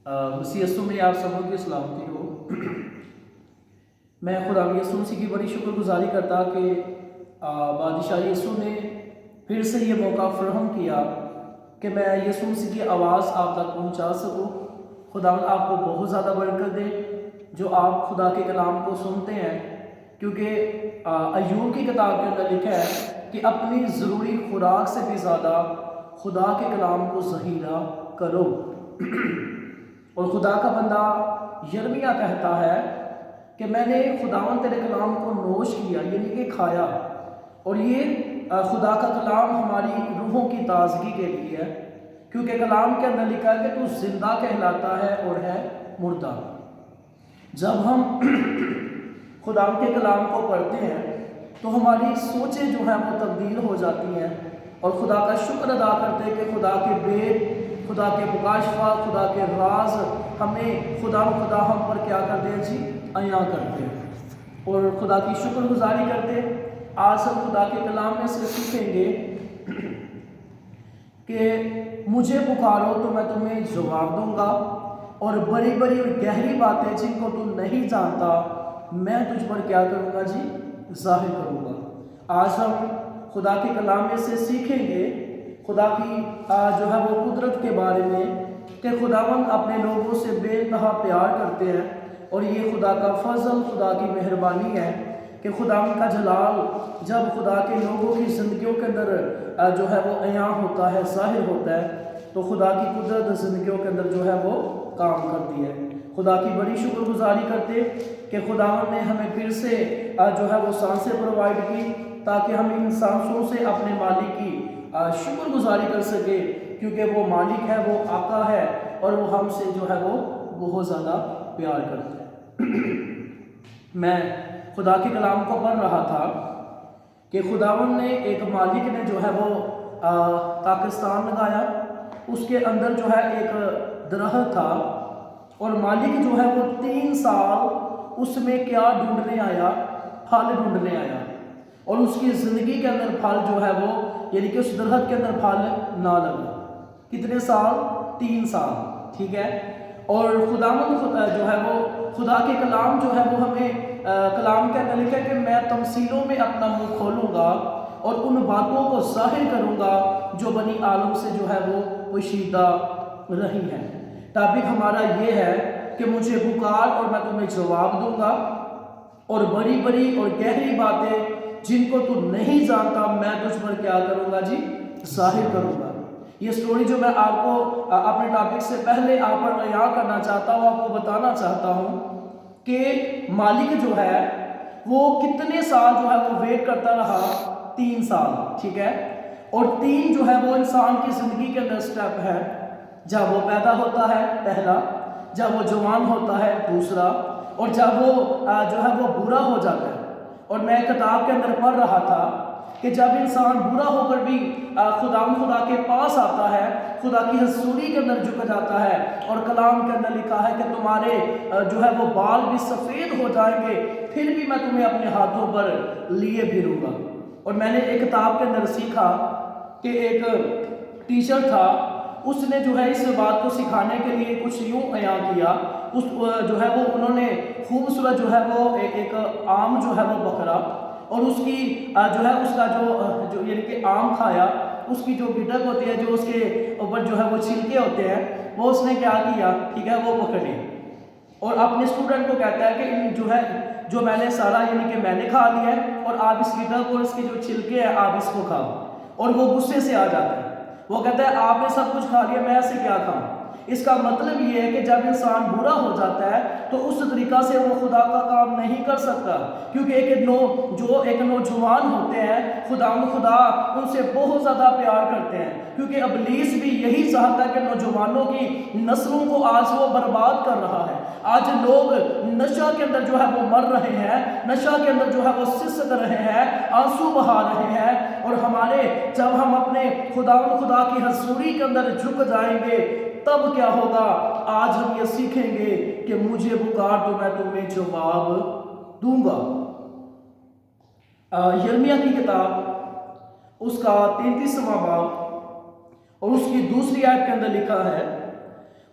مسیح یسوع میں آپ سبوں کی سلامتی ہو۔ میں خدا یسوع مسیح کی بڑی شکر گزاری کرتا کہ بادشاہ یسوع نے پھر سے یہ موقع فراہم کیا کہ میں یسوع مسیح کی آواز آپ تک پہنچا سکوں۔ خدا آپ کو بہت زیادہ برکت دے جو آپ خدا کے کلام کو سنتے ہیں، کیونکہ ایوب کی کتاب کے اندر لکھا ہے کہ اپنی ضروری خوراک سے بھی زیادہ خدا کے کلام کو ذخیرہ کرو۔ اور خدا کا بندہ یرمیہ کہتا ہے کہ میں نے خداوند تیرے کلام کو نوش کیا، یعنی کہ کھایا، اور یہ خدا کا کلام ہماری روحوں کی تازگی کے لیے ہے، کیونکہ کلام کے اندر لکھا ہے کہ تو زندہ کہلاتا ہے اور ہے مردہ۔ جب ہم خدا کے کلام کو پڑھتے ہیں تو ہماری سوچیں جو ہیں وہ تبدیل ہو جاتی ہیں، اور خدا کا شکر ادا کرتے ہیں کہ خدا کے بیت، خدا کے مکاشفہ، خدا کے راز ہمیں خدا ہم پر کیا کرتے ہیں جی، عیاں کرتے ہیں، اور خدا کی شکر گزاری کرتے ہیں۔ آج ہم خدا کے کلام میں سے سیکھیں گے کہ مجھے پکارو تو میں تمہیں جواب دوں گا، اور بڑی بڑی اور گہری باتیں جن کو تم نہیں جانتا میں تجھ پر کیا کروں گا جی، ظاہر کروں گا۔ آج ہم خدا کے کلام میں سے سیکھیں گے خدا کی جو ہے وہ قدرت کے بارے میں، کہ خداوند اپنے لوگوں سے بے انتہا پیار کرتے ہیں، اور یہ خدا کا فضل، خدا کی مہربانی ہے کہ خداوند کا جلال جب خدا کے لوگوں کی زندگیوں کے اندر جو ہے وہ عیاں ہوتا ہے، ظاہر ہوتا ہے، تو خدا کی قدرت زندگیوں کے اندر جو ہے وہ کام کرتی ہے۔ خدا کی بڑی شکر گزاری کرتے کہ خداوند نے ہمیں پھر سے جو ہے وہ سانسیں پرووائڈ کی، تاکہ ہم ان سانسوں سے اپنے مالک کی شکر گزاری کر سکے، کیونکہ وہ مالک ہے، وہ آقا ہے، اور وہ ہم سے جو ہے وہ بہت زیادہ پیار کرتا ہے۔ میں خدا کے کلام کو پڑھ رہا تھا کہ خداوند نے ایک مالک نے جو ہے وہ پاکستان لگایا، اس کے اندر جو ہے ایک درخت تھا، اور مالک جو ہے وہ 3 سال اس میں کیا ڈھونڈنے آیا، پھل ڈھونڈنے آیا، اور اس کی زندگی کے اندر پھل جو ہے وہ، یعنی کہ اس درخت کے اندر پھل نہ لگا۔ کتنے سال؟ 3 سال، ٹھیک ہے۔ اور خداوند جو ہے وہ خدا کے کلام جو ہے وہ ہمیں کلام کے اندر لکھا ہے کہ میں تمثیلوں میں اپنا منہ کھولوں گا اور ان باتوں کو ظاہر کروں گا جو بنی عالم سے جو ہے وہ پوشیدہ رہی ہیں۔ ٹاپک ہمارا یہ ہے کہ مجھے پکار اور میں تمہیں جواب دوں گا، اور بڑی بڑی اور گہری باتیں جن کو تو نہیں جانتا میں تجھ پر کیا کروں گا جی، ظاہر کروں گا۔ یہ سٹوری جو میں آپ کو اپنے ٹاپک سے پہلے آپ پر بیان کرنا چاہتا ہوں، آپ کو بتانا چاہتا ہوں کہ مالک جو ہے وہ کتنے سال جو ہے وہ ویٹ کرتا رہا، 3 سال، ٹھیک ہے۔ اور 3 جو ہے وہ انسان کی زندگی کے اندر سٹیپ ہے، جب وہ پیدا ہوتا ہے پہلا، جب وہ جوان ہوتا ہے دوسرا، اور جب وہ جو ہے وہ برا ہو جاتا ہے۔ اور میں کتاب کے اندر پڑھ رہا تھا کہ جب انسان برا ہو کر بھی خدا کے پاس آتا ہے، خدا کی حضوری کے اندر جھک جاتا ہے، اور کلام کے اندر لکھا ہے کہ تمہارے جو ہے وہ بال بھی سفید ہو جائیں گے، پھر بھی میں تمہیں اپنے ہاتھوں پر لیے پھروں گا۔ اور میں نے ایک کتاب کے اندر سیکھا کہ ایک ٹیچر تھا، اس نے جو ہے اس بات کو سکھانے کے لیے کچھ یوں عیاں کیا، اس جو ہے وہ انہوں نے خوبصورت جو ہے وہ ایک آم جو ہے وہ پکڑا، اور اس کی جو ہے اس کا جو یعنی کہ آم کھایا، اس کی جو گٹک ہوتی ہے، جو اس کے اوپر جو ہے وہ چھلکے ہوتے ہیں، وہ اس نے کیا کیا، ٹھیک ہے، وہ پکڑے، اور اپنے اسٹوڈنٹ کو کہتا ہے کہ جو ہے جو میں نے سارا یعنی کہ میں نے کھا لیا ہے، اور آپ اس گٹک اور اس کے جو چھلکے ہیں آپ اس کو کھاؤ۔ اور وہ غصے سے آ جاتا ہے، وہ کہتا ہے آپ نے سب کچھ کھا لیا، میں ایسے کیا کھاؤں۔ اس کا مطلب یہ ہے کہ جب انسان برا ہو جاتا ہے تو اس طریقہ سے وہ خدا کا کام نہیں کر سکتا، کیونکہ ایک نوجوان ہوتے ہیں، خدا ان سے بہت زیادہ پیار کرتے ہیں، کیونکہ ابلیس بھی یہی چاہتا ہے کہ نوجوانوں کی نسلوں کو آج وہ برباد کر رہا ہے۔ آج لوگ نشہ کے اندر جو ہے وہ مر رہے ہیں، نشہ کے اندر جو ہے وہ سسک رہے ہیں، آنسو بہا رہے ہیں، اور جب ہم اپنے خدا کی حضوری کے اندر جھک جائیں گے تب کیا ہوگا؟ آج ہم یہ سیکھیں گے کہ مجھے پکار تو میں تمہیں جواب دوں گا۔ یرمیہ کی کتاب اس کا 33واں باب اور اس کی 2 آیت کے اندر لکھا ہے،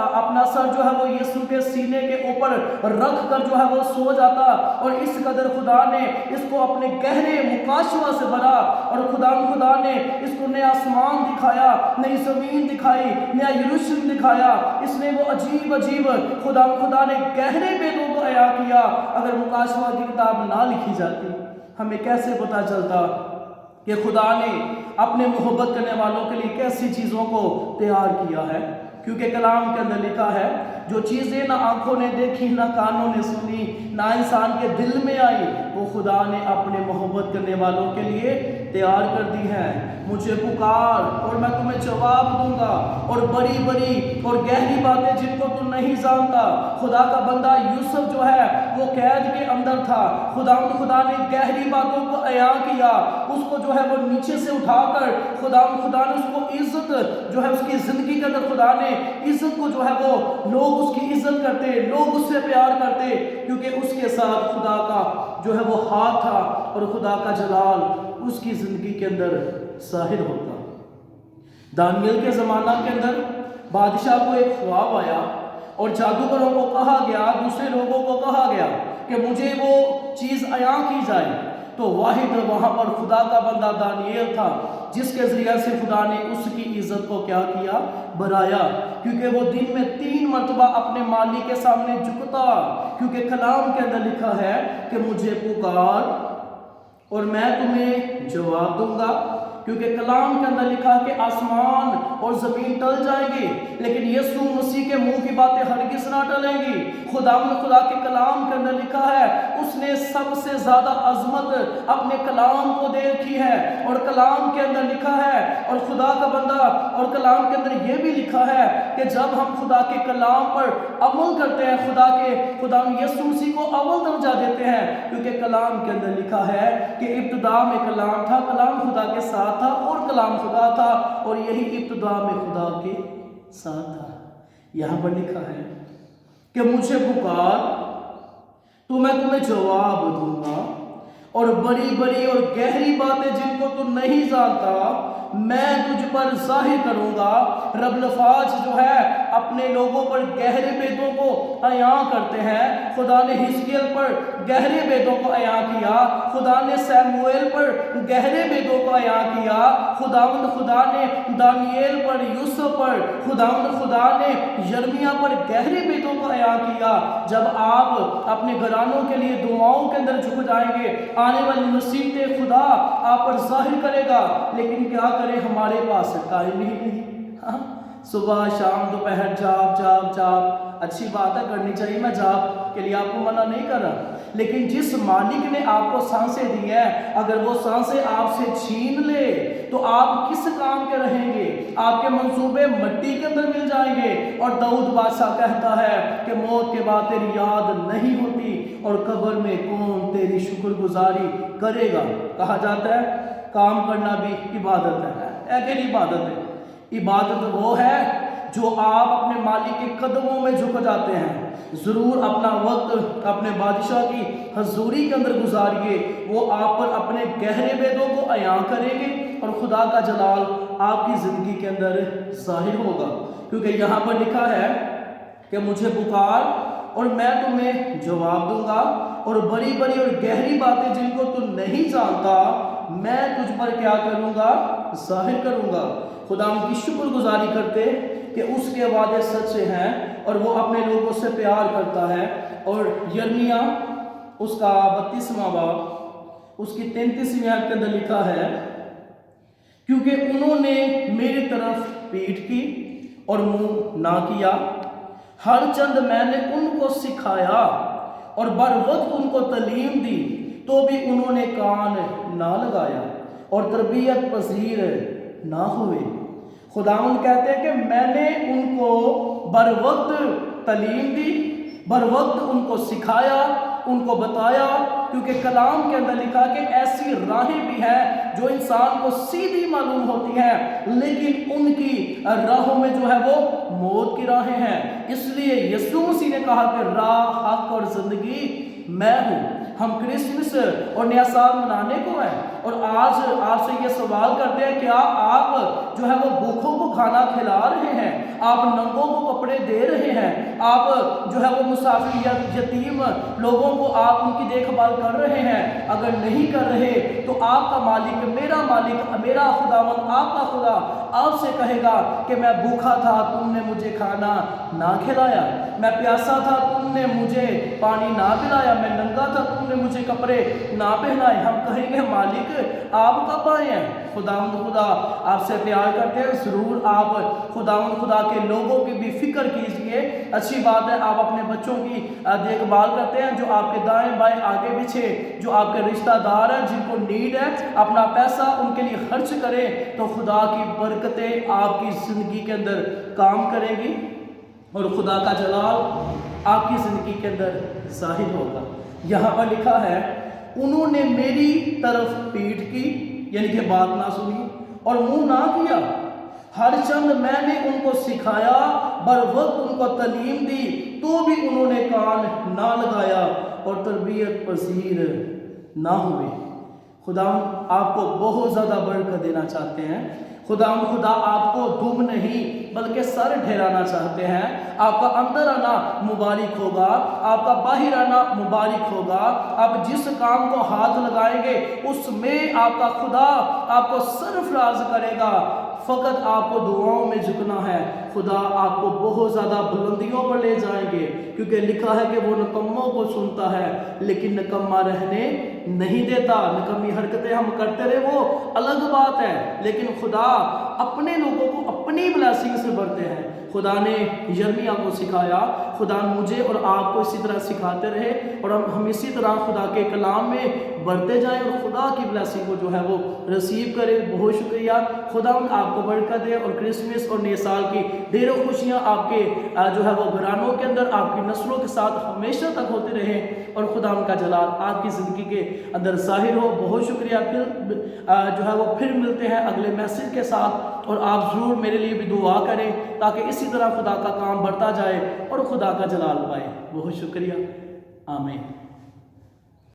اپنا سر جو ہے وہ یسوع کے سینے کے اوپر رکھ کر جو ہے وہ سو جاتا، اور اس قدر خدا نے اس کو اپنے گہرے مکاشفہ سے بھرا، اور خدا نے اس کو نیا آسمان دکھایا، نئی زمین دکھائی، نیا یروشلم دکھایا۔ اس نے وہ عجیب خدا نے گہرے بیتوں کو عیاں کیا۔ اگر مکاشفہ کی کتاب نہ لکھی جاتی، ہمیں کیسے پتا چلتا کہ خدا نے اپنے محبت کرنے والوں کے لیے کیسی چیزوں کو تیار کیا ہے؟ کیونکہ کلام کے اندر لکھا ہے، جو چیزیں نہ آنکھوں نے دیکھی، نہ کانوں نے سنی، نہ انسان کے دل میں آئی، وہ خدا نے اپنے محبت کرنے والوں کے لیے تیار کر دی ہے۔ مجھے پکار اور میں تمہیں جواب دوں گا، اور بڑی اور گہری باتیں جن کو تم نہیں جانتا۔ خدا کا بندہ یوسف جو ہے وہ قید کے اندر تھا، خدا نے گہری باتوں کو عیاں کیا، اس کو جو ہے وہ نیچے سے اٹھا کر خدا نے اس کو عزت جو ہے اس کی زندگی کے اندر خدا نے عزت کو جو ہے وہ لوگ اس کی عزت کرتے، لوگ اس سے پیار کرتے، کیونکہ اس کے ساتھ خدا کا جو ہے وہ ہاتھ تھا، اور خدا کا جلال اس کی زندگی کے اندر ظاہر ہوتا۔ دانیل کے زمانہ کے اندر بادشاہ کو ایک خواب آیا، اور جادوگروں کو کہا گیا، دوسرے لوگوں کو کہا گیا کہ مجھے وہ چیز عیاں کی جائے۔ تو واحد وہاں پر خدا کا بندہ دانیل تھا، جس کے ذریعے سے خدا نے اس کی عزت کو کیا کیا؟ بڑھایا، کیونکہ وہ دن میں 3 مرتبہ اپنے مالک کے سامنے جھکتا، کیونکہ کلام کے اندر لکھا ہے کہ مجھے پکار اور میں تمہیں جواب دوں گا۔ کیونکہ کلام کے اندر لکھا کہ آسمان اور زمین ٹل جائیں گی، لیکن یسوع مسیح کے منہ کی باتیں ہرگز نہ ٹلیں گی۔ خدا کے کلام کے اندر لکھا ہے اس نے سب سے زیادہ عظمت اپنے کلام کو دے رکھی ہے، اور کلام کے اندر لکھا ہے، اور خدا کا بندہ اور کلام کے اندر یہ بھی لکھا ہے کہ جب ہم خدا کے کلام پر عمل کرتے ہیں، خدا یسوع مسیح کو اول درجہ دیتے ہیں، کیونکہ کلام کے اندر لکھا ہے کہ ابتدا میں کلام تھا، کلام خدا کے ساتھ تھا، اور کلام خدا تھا، اور یہی ابتدا میں خدا کے ساتھ تھا۔ یہاں پر لکھا ہے کہ مجھے پکار تو میں تمہیں جواب دوں گا، اور بڑی اور گہری باتیں جن کو تم نہیں جانتا میں تجھ پر ظاہر کروں گا۔ رب الفاظ جو ہے اپنے لوگوں پر گہرے بیتوں کو عیاں کرتے ہیں۔ خدا نے حزقیل پر گہرے بیتوں کو عیاں کیا، خدا نے سیموئیل پر گہرے بیتوں کو عیاں کیا، خدا نے دانیل پر، یوسف پر، خدا نے یرمیہ پر گہرے بیتوں کو عیاں کیا۔ جب آپ اپنے گھرانوں کے لیے دعاؤں کے اندر جھک جائیں گے، آنے والی نصیحتیں خدا آپ پر ظاہر کرے گا، لیکن کیا کریں، ہمارے پاس ٹائم ہی نہیں۔ صبح شام دوپہر جاب اچھی بات ہے، کرنی چاہیے، میں جاب کے لیے آپ کو منع نہیں کر رہا، لیکن جس مالک نے آپ کو سانسیں دی ہے، اگر وہ سانسیں آپ سے چھین لے تو آپ کس کام کے رہیں گے؟ آپ کے منصوبے مٹی کے اندر مل جائیں گے۔ اور داؤد بادشاہ کہتا ہے کہ موت کے بعد تیری یاد نہیں ہوتی، اور قبر میں کون تیری شکر گزاری کرے گا۔ کہا جاتا ہے کام کرنا بھی عبادت ہے کہ نہیں عبادت ہے؟ عبادت وہ ہے جو آپ اپنے مالک کے قدموں میں جھک جاتے ہیں۔ ضرور اپنا وقت اپنے بادشاہ کی حضوری کے اندر گزاریے، وہ آپ پر اپنے گہرے بیتوں کو عیاں کریں گے، اور خدا کا جلال آپ کی زندگی کے اندر ظاہر ہوگا۔ کیونکہ یہاں پر لکھا ہے کہ مجھے پکار اور میں تمہیں جواب دوں گا، اور بڑی اور گہری باتیں جن کو تم نہیں جانتا میں تجھ پر کیا کروں گا؟ ظاہر کروں گا۔ خدا ان کی شکر گزاری کرتے کہ اس کے وعدے سچے ہیں، اور وہ اپنے لوگوں سے پیار کرتا ہے۔ اور یرمیہ اس کا 32واں باب اس کی 33ویں آیت کے اندر لکھا ہے، کیونکہ انہوں نے میری طرف پیٹھ کی اور منہ نہ کیا، ہر چند میں نے ان کو سکھایا اور بر وقت ان کو تعلیم دی، تو بھی انہوں نے کان نہ لگایا اور تربیت پذیر نہ ہوئے۔ خداوند کہتے ہیں کہ میں نے ان کو بر وقت تعلیم دی، بر وقت ان کو سکھایا، ان کو بتایا، کیونکہ کلام کے اندر لکھا کہ ایسی راہیں بھی ہیں جو انسان کو سیدھی معلوم ہوتی ہیں، لیکن ان کی راہوں میں جو ہے وہ موت کی راہیں ہیں۔ اس لیے یسوع مسیح نے کہا کہ راہ، حق اور زندگی میں ہوں۔ ہم کرسمس اور نیا سال منانے کو ہیں، اور آج آپ سے یہ سوال کرتے ہیں کیا آپ جو ہے وہ بھوکوں کو کھانا کھلا رہے ہیں، آپ ننگوں کو کپڑے دے رہے ہیں، آپ جو ہے وہ مسافر یا یتیم لوگوں کو آپ ان کی دیکھ بھال کر رہے ہیں؟ اگر نہیں کر رہے تو آپ کا مالک، میرا مالک، میرا خداوند، آپ کا خدا آپ سے کہے گا کہ میں بھوکا تھا، تم نے مجھے کھانا نہ کھلایا، میں پیاسا تھا، تم نے مجھے پانی نہ پلایا، میں ننگا تھا، تم نے مجھے کپڑے نہ پہنائے۔ ہم کہیں گے مالک آپ کب آئے ہیں؟ خدا آپ سے پیار کرتے ہیں، ضرور آپ خدا کے لوگوں کی بھی فکر کیجئے۔ اچھی بات ہے آپ اپنے بچوں کی دیکھ بھال کرتے ہیں، جو آپ کے دائیں بائیں آگے پیچھے جو آپ کے رشتہ دار ہیں، جن کو نیڈ ہے، اپنا پیسہ ان کے لیے خرچ کریں تو خدا کی برکتیں آپ کی زندگی کے اندر کام کریں گی اور خدا کا جلال آپ کی زندگی کے اندر ظاہر ہوگا۔ یہاں پر لکھا ہے انہوں نے میری طرف پیٹھ کی، یعنی کہ بات نہ سنی اور منہ نہ کیا، ہر چند میں نے ان کو سکھایا، بر وقت ان کو تعلیم دی، تو بھی انہوں نے کان نہ لگایا اور تربیت پذیر نہ ہوئے۔ خدا آپ کو بہت زیادہ برکت دینا چاہتے ہیں۔ خدا آپ کو دم نہیں بلکہ سر ٹھہرانا چاہتے ہیں۔ آپ کا اندر آنا مبارک ہوگا، آپ کا باہر آنا مبارک ہوگا۔ آپ جس کام کو ہاتھ لگائیں گے اس میں آپ کا خدا آپ کو سرفراز کرے گا۔ فقط آپ کو دعاؤں میں جھکنا ہے، خدا آپ کو بہت زیادہ بلندیوں پر لے جائیں گے، کیونکہ لکھا ہے کہ وہ نکموں کو سنتا ہے لیکن نکمہ رہنے نہیں دیتا۔ نکمی حرکتیں ہم کرتے رہے وہ الگ بات ہے، لیکن خدا اپنے لوگوں کو اپنی بلیسنگ سے بھرتے ہیں۔ خدا نے یرمیہ کو سکھایا، خدا مجھے اور آپ کو اسی طرح سکھاتے رہے اور ہم اسی طرح خدا کے کلام میں بڑھتے جائیں اور خدا کی بلیسنگ کو جو ہے وہ ریسیو کریں۔ بہت شکریہ، خدا آپ کو برکت دے اور کرسمس اور نئے سال کی ڈھیروں خوشیاں آپ کے جو ہے وہ گھرانوں کے اندر آپ کی نسلوں کے ساتھ ہمیشہ تک ہوتے رہیں اور خدا ان کا جلال آپ کی زندگی کے اندر ظاہر ہو۔ بہت شکریہ، پھر جو ہے وہ پھر ملتے ہیں اگلے میسج کے ساتھ، اور آپ ضرور میرے لیے بھی دعا کریں تاکہ اسی طرح خدا کا کام بڑھتا جائے اور خدا کا جلال پائے۔ بہت شکریہ، آمین۔